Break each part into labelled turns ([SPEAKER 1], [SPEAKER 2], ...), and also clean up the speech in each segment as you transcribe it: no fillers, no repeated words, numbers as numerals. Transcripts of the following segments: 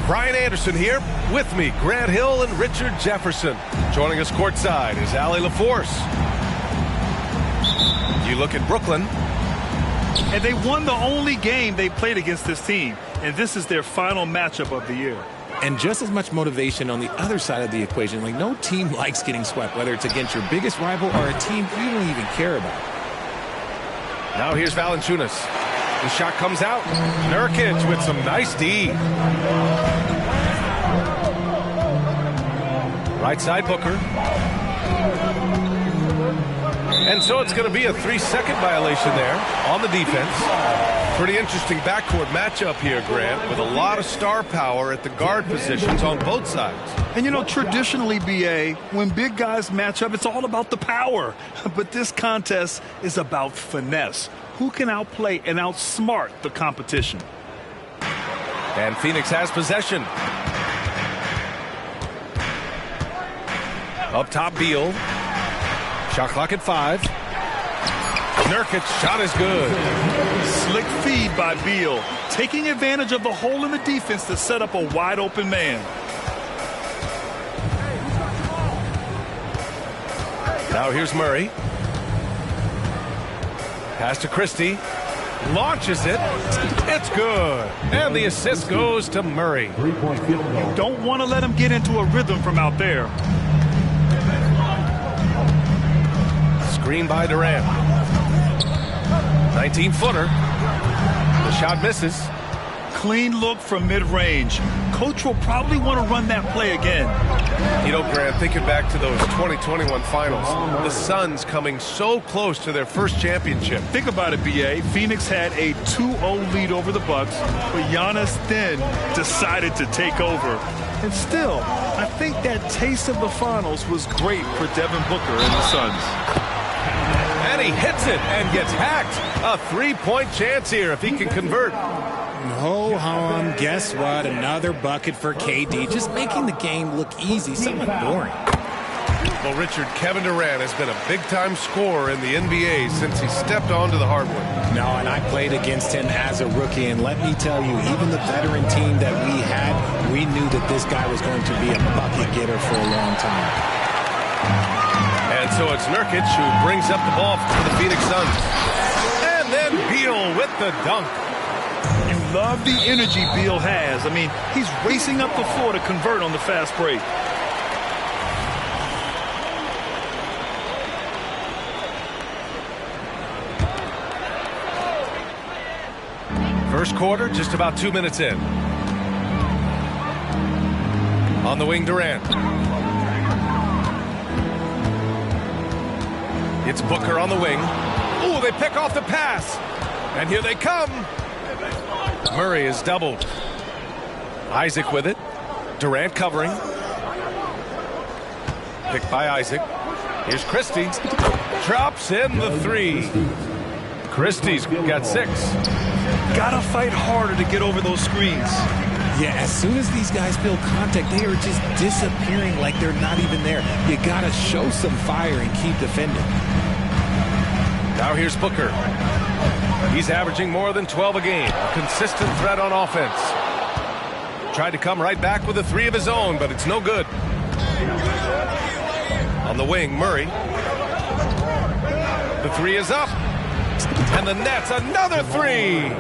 [SPEAKER 1] Brian Anderson here. With me, Grant Hill and Richard Jefferson. Joining us courtside is Allie LaForce. You look at Brooklyn.
[SPEAKER 2] And they won the only game they played against this team. And this is their final matchup of the year.
[SPEAKER 3] And just as much motivation on the other side of the equation. Like, no team likes getting swept, whether it's against your biggest rival or a team you don't even care about.
[SPEAKER 1] Now here's Valanciunas. The shot comes out. Nurkic with some nice D. Right side, Booker. And so it's going to be a 3-second violation there on the defense. Pretty interesting backcourt matchup here, Grant, with a lot of star power at the guard positions on both sides.
[SPEAKER 2] And, you know, traditionally, BA, when big guys match up, it's all about the power. But this contest is about finesse. Who can outplay and outsmart the competition?
[SPEAKER 1] And Phoenix has possession. Up top, Beal. Shot clock at 5. Nurkic shot is good.
[SPEAKER 2] Slick feed by Beal, taking advantage of the hole in the defense to set up a wide open man.
[SPEAKER 1] Now here's Murray. Pass to Christie. Launches it. It's good. And the assist goes to Murray.
[SPEAKER 2] You don't want to let him get into a rhythm from out there.
[SPEAKER 1] Screen by Durant. 19-footer. The shot misses.
[SPEAKER 2] Clean look from mid-range. Coach will probably want to run that play again.
[SPEAKER 1] You know, Grant, thinking back to those 2021 finals, the Suns coming so close to their first championship.
[SPEAKER 2] Think about it, BA. Phoenix had a 2-0 lead over the Bucks, but Giannis then decided to take over. And still, I think that taste of the finals was great for Devin Booker and the Suns.
[SPEAKER 1] And he hits it and gets hacked. A 3-point chance here if he can convert.
[SPEAKER 3] Ho hum, guess what? Another bucket for KD, just making the game look easy, somewhat boring.
[SPEAKER 1] Well, Richard, Kevin Durant has been a big-time scorer in the NBA since he stepped onto the hardwood.
[SPEAKER 3] No, and I played against him as a rookie, and let me tell you, even the veteran team that we had, we knew that this guy was going to be a bucket getter for a long time.
[SPEAKER 1] And so it's Nurkic who brings up the ball for the Phoenix Suns. And then Beal with the dunk.
[SPEAKER 2] You love the energy Beal has. I mean, he's racing up the floor to convert on the fast break.
[SPEAKER 1] First quarter, just about 2 minutes in. On the wing, Durant. It's Booker on the wing. Ooh, they pick off the pass. And here they come. Murray is doubled. Isaac with it. Durant covering. Picked by Isaac. Here's Christie. Drops in the 3. Christie's got 6.
[SPEAKER 2] Gotta fight harder to get over those screens.
[SPEAKER 3] Yeah, as soon as these guys feel contact, they are just disappearing like they're not even there. You gotta show some fire and keep defending.
[SPEAKER 1] Now here's Booker. He's averaging more than 12 a game. A consistent threat on offense. Tried to come right back with a 3 of his own, but it's no good. On the wing, Murray. The 3 is up. And the Nets, another 3.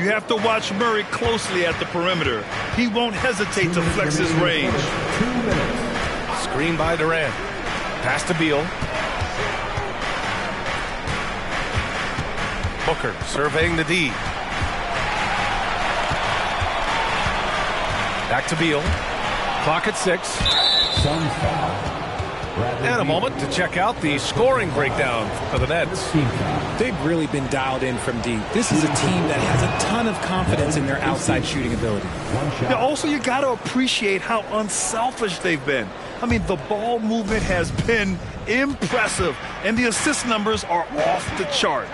[SPEAKER 2] You have to watch Murray closely at the perimeter. He won't hesitate to flex his range.
[SPEAKER 1] Screen by Durant. Pass to Beal. Booker surveying the D. Back to Beal. Clock at 6. And a moment to check out the scoring breakdown for the Nets.
[SPEAKER 3] They've really been dialed in from deep. This is a team that has a ton of confidence in their outside shooting ability.
[SPEAKER 2] Now, also, you got to appreciate how unselfish they've been. I mean, the ball movement has been impressive, and the assist numbers are off the chart.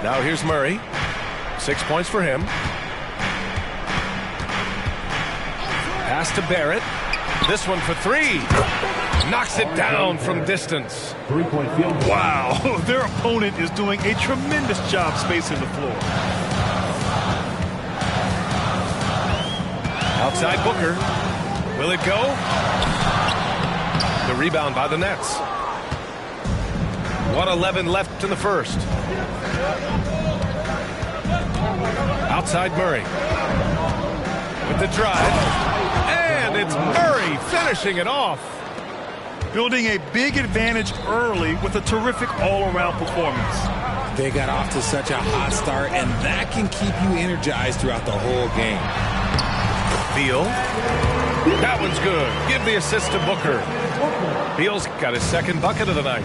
[SPEAKER 1] Now here's Murray. 6 points for him. Pass to Barrett. This one for 3. Knocks it down from distance.
[SPEAKER 4] 3-point field goal.
[SPEAKER 2] Wow, their opponent is doing a tremendous job spacing the floor.
[SPEAKER 1] Outside Booker. Will it go? The rebound by the Nets. 1:11 left in the first. Outside Murray. With the drive. And it's Murray finishing it off.
[SPEAKER 2] Building a big advantage early with a terrific all-around performance.
[SPEAKER 3] They got off to such a hot start, and that can keep you energized throughout the whole game.
[SPEAKER 1] Beal. That one's good. Give the assist to Booker. Beal's got his second bucket of the night.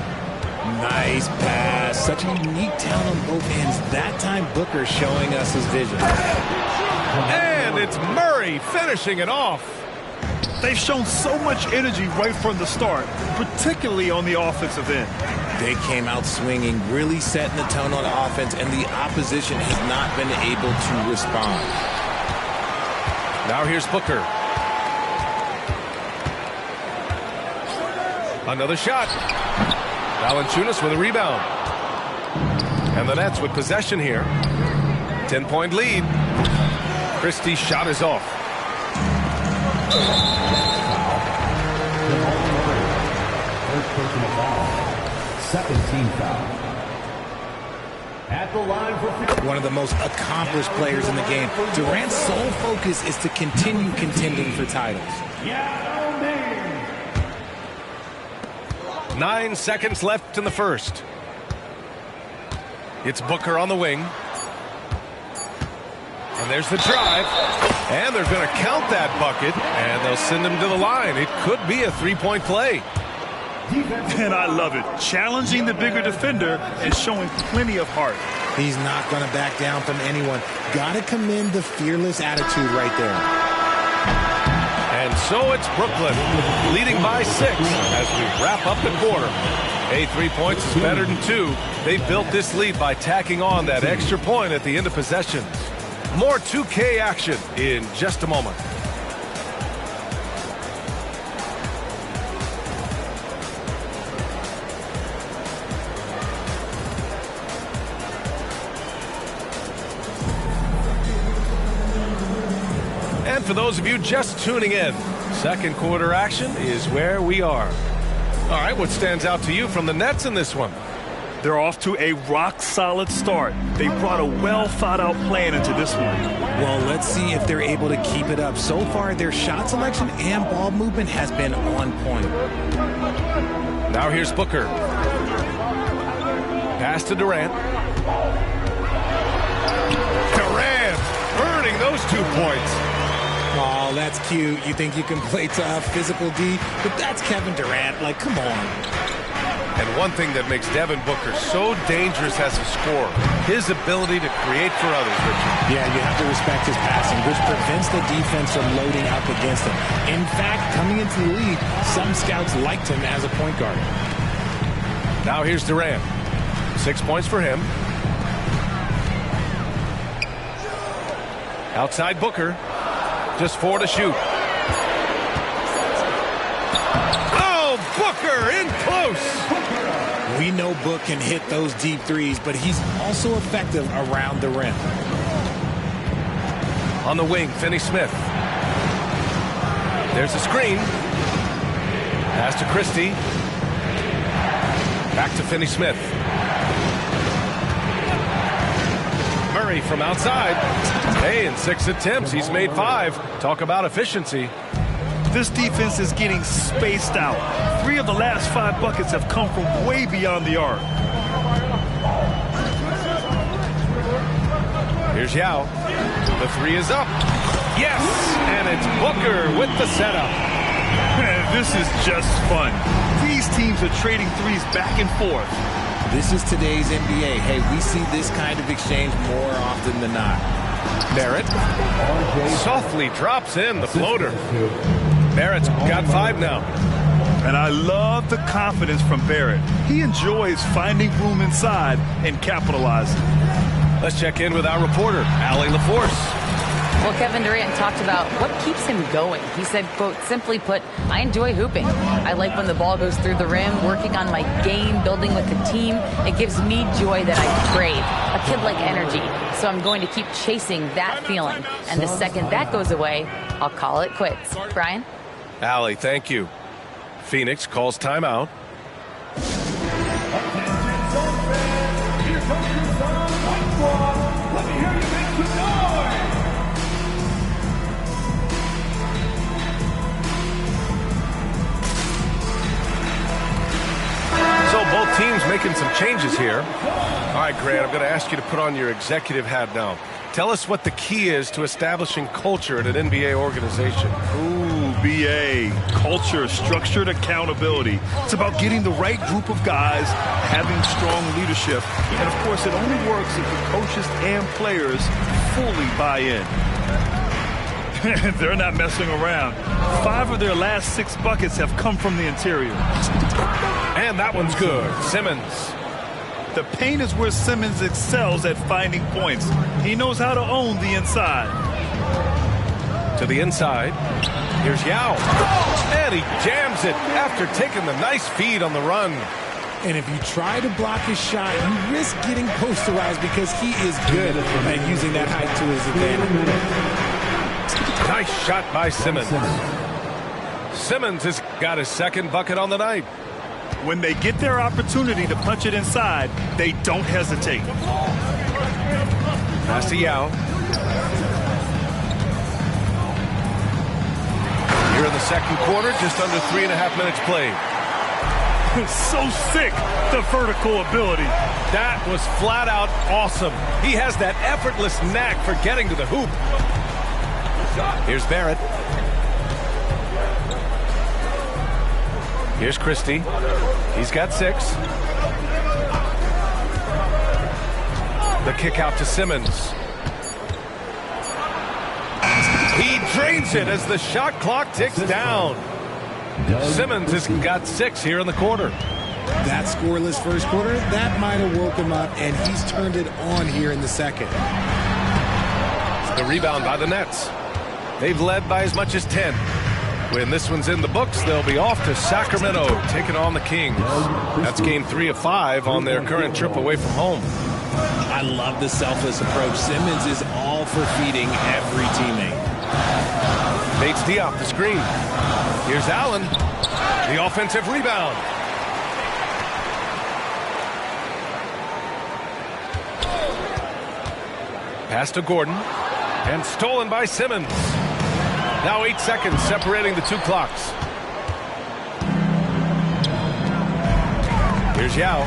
[SPEAKER 3] Nice pass. Such a unique talent on both ends. That time Booker showing us his vision.
[SPEAKER 1] And it's Murray finishing it off.
[SPEAKER 2] They've shown so much energy right from the start, particularly on the offensive end.
[SPEAKER 3] They came out swinging, really setting the tone on offense, and the opposition has not been able to respond.
[SPEAKER 1] Now here's Booker. Another shot. Valanciunas with a rebound. And the Nets with possession here. 10-point lead. Christie's shot is off.
[SPEAKER 4] Second team foul. At the line for
[SPEAKER 3] one of the most accomplished players in the game. Durant's sole focus is to continue contending for titles.
[SPEAKER 1] 9 seconds left in the first. It's Booker on the wing. And there's the drive. And they're going to count that bucket. And they'll send him to the line. It could be a three-point play.
[SPEAKER 2] And I love it. Challenging the bigger defender and showing plenty of heart.
[SPEAKER 3] He's not going to back down from anyone. Got to commend the fearless attitude right there.
[SPEAKER 1] And so it's Brooklyn leading by 6 as we wrap up the quarter. 3 points is better than 2. They built this lead by tacking on that extra point at the end of possession. More 2K action in just a moment. And for those of you just tuning in, second quarter action is where we are. All right, what stands out to you from the Nets in this one?
[SPEAKER 2] They're off to a rock-solid start. They brought a well-thought-out plan into this one.
[SPEAKER 3] Well, let's see if they're able to keep it up. So far, their shot selection and ball movement has been on point.
[SPEAKER 1] Now here's Booker. Pass to Durant. Durant earning those 2 points.
[SPEAKER 3] Oh, that's cute. You think you can play tough, physical D, but that's Kevin Durant. Like, come on.
[SPEAKER 1] And one thing that makes Devin Booker so dangerous as a scorer, his ability to create for others, Richard.
[SPEAKER 3] Yeah, you have to respect his passing, which prevents the defense from loading up against him. In fact, coming into the league, some scouts liked him as a point guard.
[SPEAKER 1] Now here's Durant. 6 points for him. Outside Booker. Just 4 to shoot. Oh, Booker in close.
[SPEAKER 3] We know Book can hit those deep threes, but he's also effective around the rim.
[SPEAKER 1] On the wing, Finney-Smith. There's a screen. Pass to Christie. Back to Finney-Smith. Murray from outside. Hey, in 6 attempts, he's made 5. Talk about efficiency.
[SPEAKER 2] This defense is getting spaced out. 3 of the last 5 buckets have come from way beyond the arc.
[SPEAKER 1] Here's Yao. The 3 is up. Yes, and it's Booker with the setup.
[SPEAKER 2] This is just fun. These teams are trading threes back and forth.
[SPEAKER 3] This is today's NBA. Hey, we see this kind of exchange more often than not.
[SPEAKER 1] Barrett softly drops in the floater. Barrett's got 5 now.
[SPEAKER 2] And I love the confidence from Barrett. He enjoys finding room inside and capitalizing.
[SPEAKER 1] Let's check in with our reporter, Allie LaForce.
[SPEAKER 5] Well, Kevin Durant talked about what keeps him going. He said, quote, simply put, I enjoy hooping. I like when the ball goes through the rim, working on my game, building with the team. It gives me joy that I crave, a kid-like energy. So I'm going to keep chasing that feeling. And the second that goes away, I'll call it quits. Brian?
[SPEAKER 1] Allie, thank you. Phoenix calls timeout. So both teams making some changes here. All right, Grant, I'm going to ask you to put on your executive hat now. Tell us what the key is to establishing culture at an NBA organization.
[SPEAKER 2] Ooh, SBA, culture, structured accountability. It's about getting the right group of guys, having strong leadership. And, of course, it only works if the coaches and players fully buy in. They're not messing around. 5 of their last 6 buckets have come from the interior.
[SPEAKER 1] And that one's good. Simmons.
[SPEAKER 2] The paint is where Simmons excels at finding points. He knows how to own the inside.
[SPEAKER 1] To the inside. Here's Yao. And he jams it after taking the nice feed on the run.
[SPEAKER 3] And if you try to block his shot, you risk getting posterized because he is good at using that height to his advantage.
[SPEAKER 1] Nice shot by Simmons. Simmons has got his second bucket on the night.
[SPEAKER 2] When they get their opportunity to punch it inside, they don't hesitate.
[SPEAKER 1] Pass to Yao. Here in the second quarter, just under 3.5 minutes played.
[SPEAKER 2] So sick, the vertical ability.
[SPEAKER 1] That was flat out awesome. He has that effortless knack for getting to the hoop. Here's Barrett. Here's Christie. He's got 6. The kick out to Simmons. He drains it as the shot clock ticks down. Simmons has got 6 here in the quarter.
[SPEAKER 3] That scoreless first quarter, that might have woke him up, and he's turned it on here in the second.
[SPEAKER 1] The rebound by the Nets. They've led by as much as 10. When this one's in the books, they'll be off to Sacramento, taking on the Kings. That's game 3 of 5 on their current trip away from home.
[SPEAKER 3] I love the selfless approach. Simmons is all for feeding every teammate.
[SPEAKER 1] Bates Diop the screen. Here's Allen. The offensive rebound. Pass to Gordon. And stolen by Simmons. Now 8 seconds separating the 2 clocks. Here's Yao.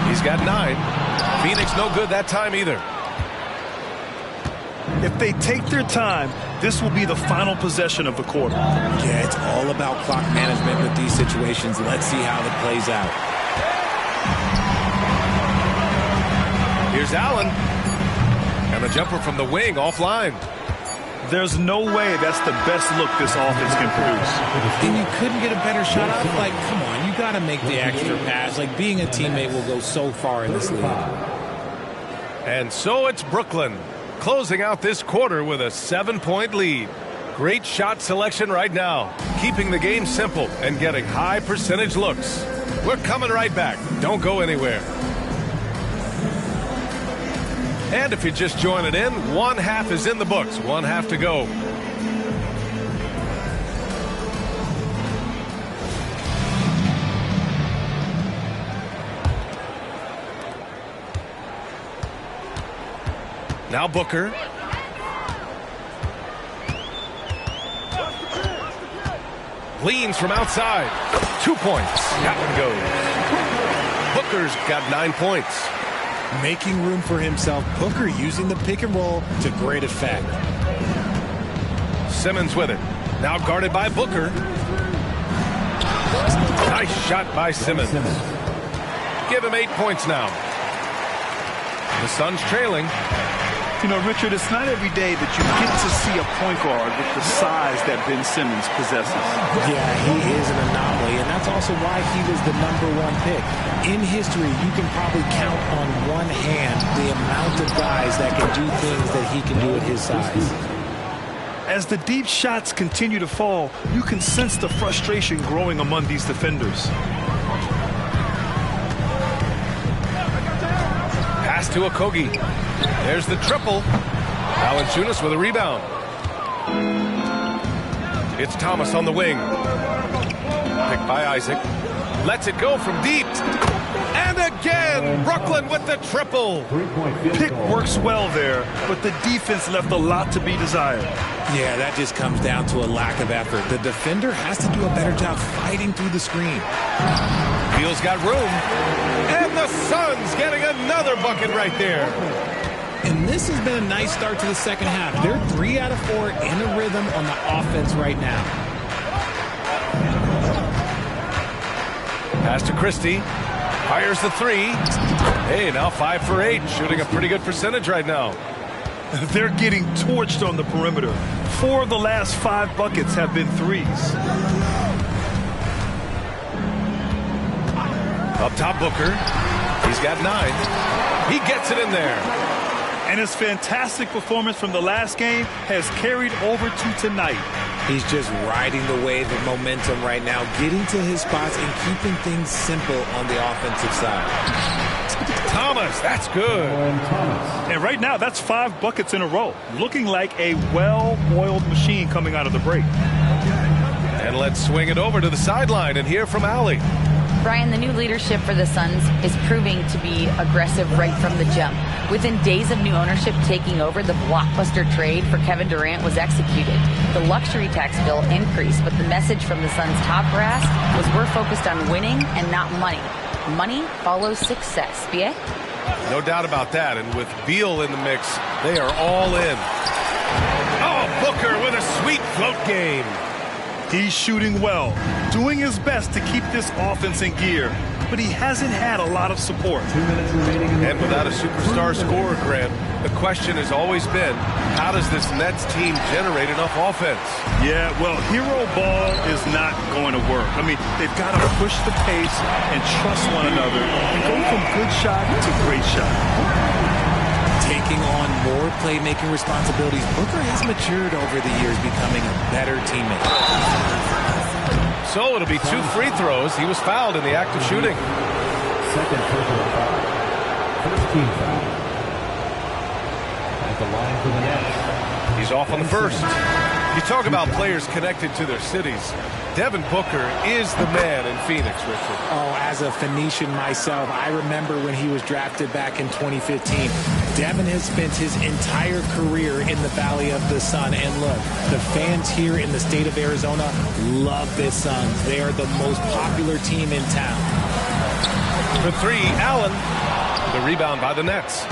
[SPEAKER 1] He's got 9. Phoenix no good that time either.
[SPEAKER 2] If they take their time, this will be the final possession of the quarter.
[SPEAKER 3] Yeah, it's all about clock management with these situations. Let's see how it plays out.
[SPEAKER 1] Here's Allen. And the jumper from the wing offline.
[SPEAKER 2] There's no way that's the best look this offense can produce.
[SPEAKER 3] And you couldn't get a better shot off? Like, come on, you got to make the extra pass. Like, being a teammate will go so far in this league.
[SPEAKER 1] And so it's Brooklyn closing out this quarter with a 7-point lead. Great shot selection right now, keeping the game simple and getting high percentage looks. We're coming right back. Don't go anywhere. And if you're just joining in, 1 half is in the books. 1 half to go. Now Booker. Leans from outside. 2 points. That one goes. Booker's got 9 points.
[SPEAKER 3] Making room for himself. Booker using the pick and roll to great effect.
[SPEAKER 1] Simmons with it. Now guarded by Booker. Nice shot by Simmons. Give him 8 points now. The Suns trailing.
[SPEAKER 2] You know, Richard, it's not every day that you get to see a point guard with the size that Ben Simmons possesses.
[SPEAKER 3] Yeah, he is an anomaly, and that's also why he was the #1 pick. In history, you can probably count on one hand the amount of guys that can do things that he can do at his size.
[SPEAKER 2] As the deep shots continue to fall, you can sense the frustration growing among these defenders.
[SPEAKER 1] Pass to Okogie. There's the triple. Valanciunas with a rebound. It's Thomas on the wing. Picked by Isaac. Lets it go from deep. And again, Brooklyn with the triple.
[SPEAKER 2] Pick works well there, but the defense left a lot to be desired.
[SPEAKER 3] Yeah, that just comes down to a lack of effort. The defender has to do a better job fighting through the screen.
[SPEAKER 1] Beal's got room. And the Suns getting another bucket right there.
[SPEAKER 3] And this has been a nice start to the second half. They're 3 out of 4 in a rhythm on the offense right now.
[SPEAKER 1] Pass to Christie. Fires the three. Hey, now 5 for 8. Shooting a pretty good percentage right now.
[SPEAKER 2] They're getting torched on the perimeter. 4 of the last 5 buckets have been threes.
[SPEAKER 1] Up top, Booker. He's got 9. He gets it in there.
[SPEAKER 2] And his fantastic performance from the last game has carried over to tonight.
[SPEAKER 3] He's just riding the wave of momentum right now, getting to his spots and keeping things simple on the offensive side.
[SPEAKER 1] Thomas, that's good.
[SPEAKER 2] And right now, that's 5 buckets in a row. Looking like a well-oiled machine coming out of the break.
[SPEAKER 1] And let's swing it over to the sideline and hear from Allie.
[SPEAKER 5] Brian, the new leadership for the Suns is proving to be aggressive right from the jump. Within days of new ownership taking over, the blockbuster trade for Kevin Durant was executed. The luxury tax bill increased, but the message from the Suns' top brass was we're focused on winning and not money. Money follows success. BA?
[SPEAKER 1] No doubt about that. And with Beal in the mix, they are all in. Oh, Booker with a sweet float game.
[SPEAKER 2] He's shooting well, doing his best to keep this offense in gear, but he hasn't had a lot of support.
[SPEAKER 4] 2 minutes remaining.
[SPEAKER 1] And without a superstar scorer, Grant, the question has always been, how does this Nets team generate enough offense?
[SPEAKER 2] Yeah, well, hero ball is not going to work. I mean, they've got to push the pace and trust one another and go from good shot to great shot.
[SPEAKER 3] Taking on more playmaking responsibilities, Booker has matured over the years, becoming a better teammate.
[SPEAKER 1] So it'll be 2 free throws. He was fouled in the act of shooting.
[SPEAKER 4] Second personal foul. First team foul. At the line for the Nets.
[SPEAKER 1] He's off on the first. You talk about players connected to their cities. Devin Booker is the man in Phoenix, Richard.
[SPEAKER 3] Oh, as a Phoenician myself, I remember when he was drafted back in 2015. Devin has spent his entire career in the Valley of the Sun. And look, the fans here in the state of Arizona love the Suns. They are the most popular team in town.
[SPEAKER 1] For 3, Allen. The rebound by the Nets.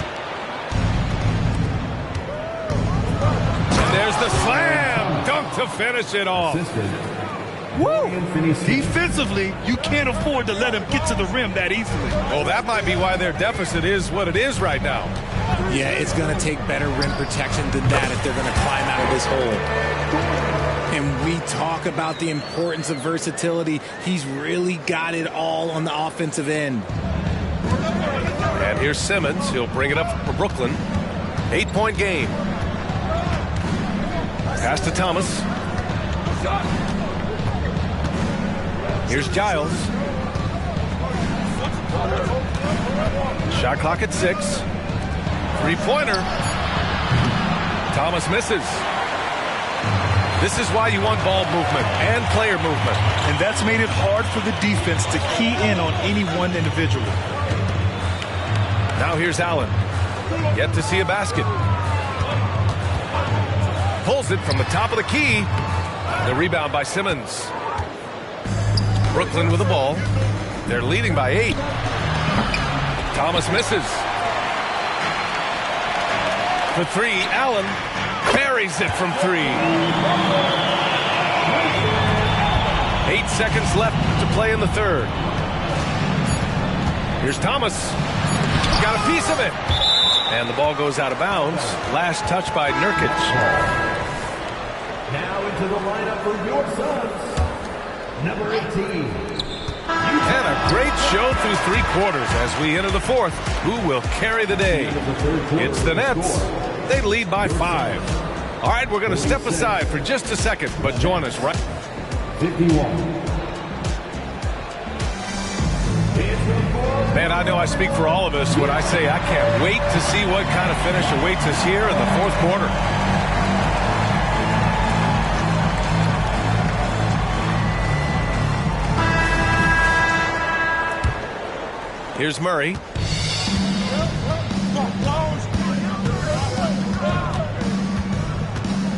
[SPEAKER 1] And there's the slam. Dunk to finish it off.
[SPEAKER 2] Woo! Defensively, you can't afford to let him get to the rim that easily.
[SPEAKER 1] Well, that might be why their deficit is what it is right now.
[SPEAKER 3] Yeah, it's going to take better rim protection than that if they're going to climb out of this hole. And we talk about the importance of versatility. He's really got it all on the offensive end.
[SPEAKER 1] And here's Simmons. He'll bring it up for Brooklyn. 8-point game. Pass to Thomas. Here's Giles. Shot clock at 6. 3-pointer. Thomas misses. This is why you want ball movement and player movement.
[SPEAKER 2] And that's made it hard for the defense to key in on any one individual.
[SPEAKER 1] Now here's Allen. Yet to see a basket. Pulls it from the top of the key. The rebound by Simmons. Brooklyn with the ball. They're leading by 8. Thomas misses. For 3, Allen buries it from 3. 8 seconds left to play in the third. Here's Thomas. Got a piece of it. And the ball goes out of bounds. Last touch by Nurkic.
[SPEAKER 4] Now into the lineup for your Suns. Number 18.
[SPEAKER 1] And a great show through 3 quarters as we enter the fourth. Who will carry the day? It's the Nets. They lead by 5. All right, we're going to step aside for just a second, but join us right.
[SPEAKER 4] 51.
[SPEAKER 1] Man, I know I speak for all of us when I say I can't wait to see what kind of finish awaits us here in the fourth quarter. Here's Murray.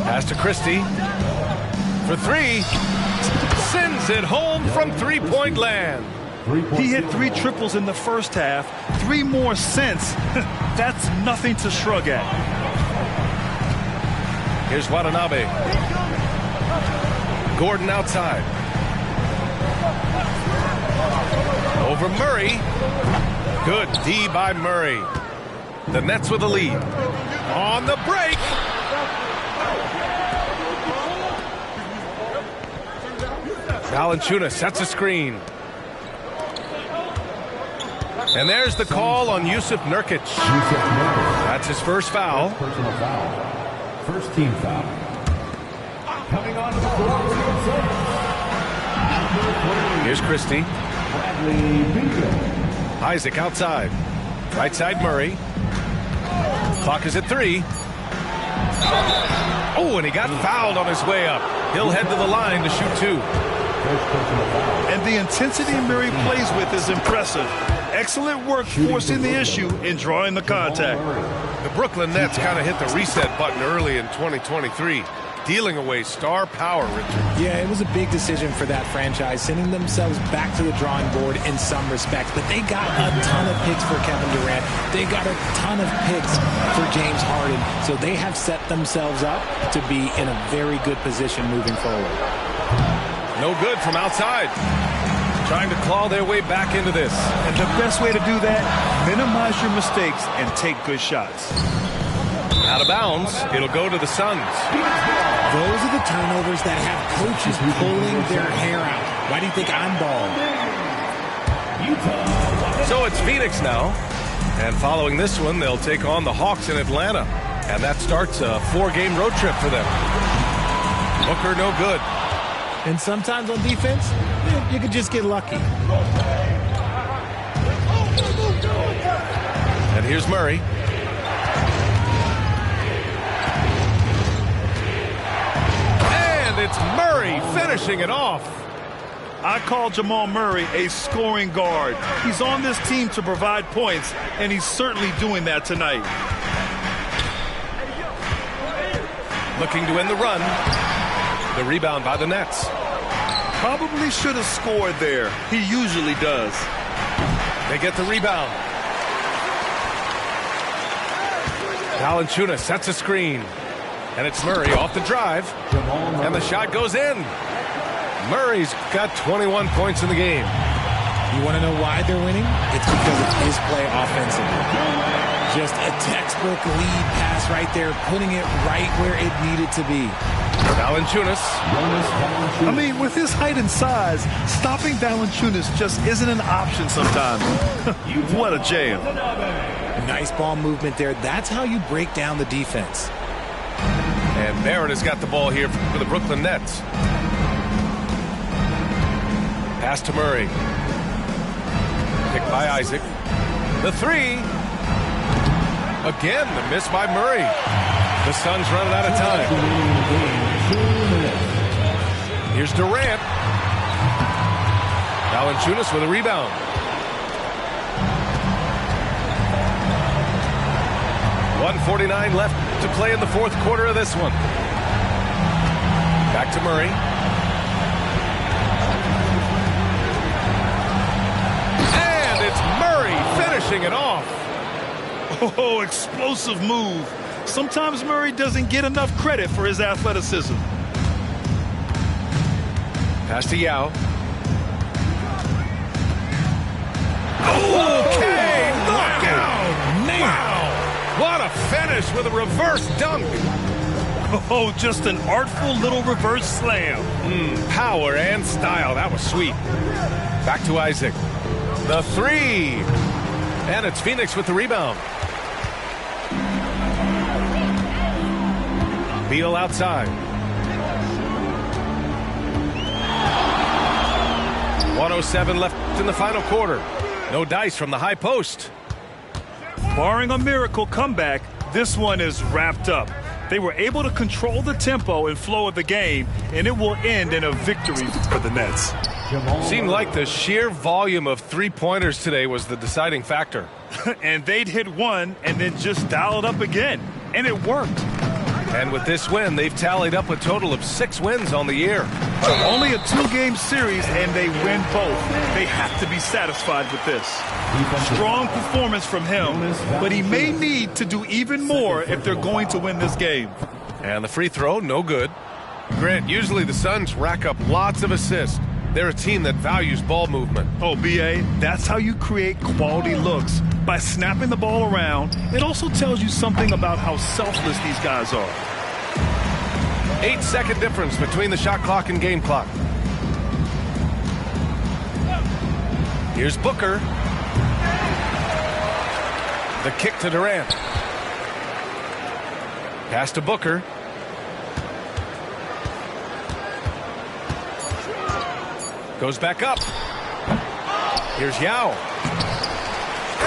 [SPEAKER 1] Pass to Christie. For 3. Sends it home from 3-point land.
[SPEAKER 2] He hit 3 triples in the first half. 3 more since. That's nothing to shrug at.
[SPEAKER 1] Here's Watanabe. Gordon outside. Over Murray. Good D by Murray. The Nets with the lead. On the break. Valanciunas sets a screen. And there's the call on Jusuf Nurkic. That's his first foul.
[SPEAKER 4] Personal foul. First team foul. Coming on to the floor.
[SPEAKER 1] Here's Christie. Isaac outside. Right side Murray. Clock is at 3. Oh, and he got fouled on his way up. He'll head to the line to shoot 2.
[SPEAKER 2] And the intensity Murray plays with is impressive. Excellent work forcing the issue and drawing the contact.
[SPEAKER 1] The Brooklyn Nets kind of hit the reset button early in 2023, dealing away star power, Richard.
[SPEAKER 3] Yeah, it was a big decision for that franchise, sending themselves back to the drawing board in some respects. But they got a ton of picks for Kevin Durant. They got a ton of picks for James Harden. So they have set themselves up to be in a very good position moving forward.
[SPEAKER 1] No good from outside. Trying to claw their way back into this.
[SPEAKER 2] And the best way to do that, minimize your mistakes and take good shots.
[SPEAKER 1] Out of bounds, it'll go to the Suns.
[SPEAKER 3] Those are the turnovers that have coaches pulling their hair out. Why do you think I'm bald?
[SPEAKER 1] So it's Phoenix now. And following this one, they'll take on the Hawks in Atlanta. And that starts a 4-game road trip for them. Booker no good.
[SPEAKER 3] And sometimes on defense, you could just get lucky.
[SPEAKER 1] And here's Murray. And it's Murray finishing it off.
[SPEAKER 2] I call Jamal Murray a scoring guard. He's on this team to provide points, and he's certainly doing that tonight.
[SPEAKER 1] Looking to end the run. The rebound by the Nets.
[SPEAKER 2] Probably should have scored there. He usually does.
[SPEAKER 1] They get the rebound. Valanciunas sets a screen. And it's Murray off the drive. And the shot goes in. Murray's got 21 points in the game.
[SPEAKER 3] You want to know why they're winning? It's because of his play offensively. Just a textbook lead pass right there, putting it right where it needed to be.
[SPEAKER 1] Valanciunas.
[SPEAKER 2] I mean, with his height and size, stopping Valanciunas just isn't an option sometimes. What a jam.
[SPEAKER 3] Nice ball movement there. That's how you break down the defense.
[SPEAKER 1] And Barrett has got the ball here for the Brooklyn Nets. Pass to Murray. Picked by Isaac. The 3. Again, the miss by Murray. The Suns running out of time. Here's Durant. Valanciunas with a rebound. .149 left to play in the fourth quarter of this one. Back to Murray. And it's Murray finishing it off.
[SPEAKER 2] Oh, explosive move. Sometimes Murray doesn't get enough credit for his athleticism.
[SPEAKER 1] Pass to Yao. Okay, look out! Wow! What a finish with a reverse dunk.
[SPEAKER 2] Oh, just an artful little reverse slam.
[SPEAKER 1] Power and style. That was sweet. Back to Isaac. The 3. And it's Phoenix with the rebound. Beal outside. 1:07 left in the final quarter. No dice from the high post.
[SPEAKER 2] Barring a miracle comeback, this one is wrapped up. They were able to control the tempo and flow of the game, and it will end in a victory for the Nets.
[SPEAKER 1] Seemed like the sheer volume of three-pointers today was the deciding factor.
[SPEAKER 2] And they'd hit one and then just dial it up again, and it worked.
[SPEAKER 1] And with this win, they've tallied up a total of 6 wins on the year.
[SPEAKER 2] Only a 2-game series, and they win both. They have to be satisfied with this. Strong performance from him, but he may need to do even more if they're going to win this game.
[SPEAKER 1] And the free throw, no good. Grant, usually the Suns rack up lots of assists. They're a team that values ball movement.
[SPEAKER 2] Oh, B.A., that's how you create quality looks. By snapping the ball around, it also tells you something about how selfless these guys are.
[SPEAKER 1] 8-second difference between the shot clock and game clock. Here's Booker. The kick to Durant. Pass to Booker. Goes back up. Here's Yao.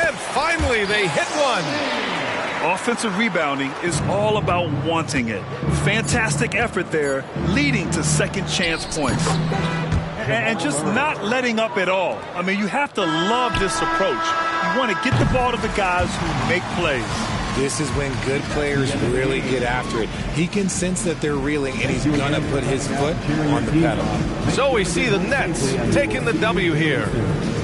[SPEAKER 1] And finally they hit one.
[SPEAKER 2] Offensive rebounding is all about wanting it. Fantastic effort there, leading to second chance points. And just not letting up at all. I mean, you have to love this approach. You want to get the ball to the guys who make plays.
[SPEAKER 3] This is when good players really get after it. He can sense that they're reeling, and he's going to put his foot on the pedal.
[SPEAKER 1] So we see the Nets taking the W here.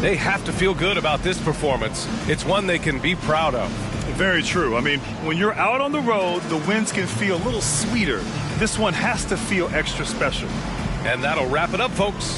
[SPEAKER 1] They have to feel good about this performance. It's one they can be proud of.
[SPEAKER 2] Very true. I mean, when you're out on the road, the wins can feel a little sweeter. This one has to feel extra special.
[SPEAKER 1] And that'll wrap it up, folks.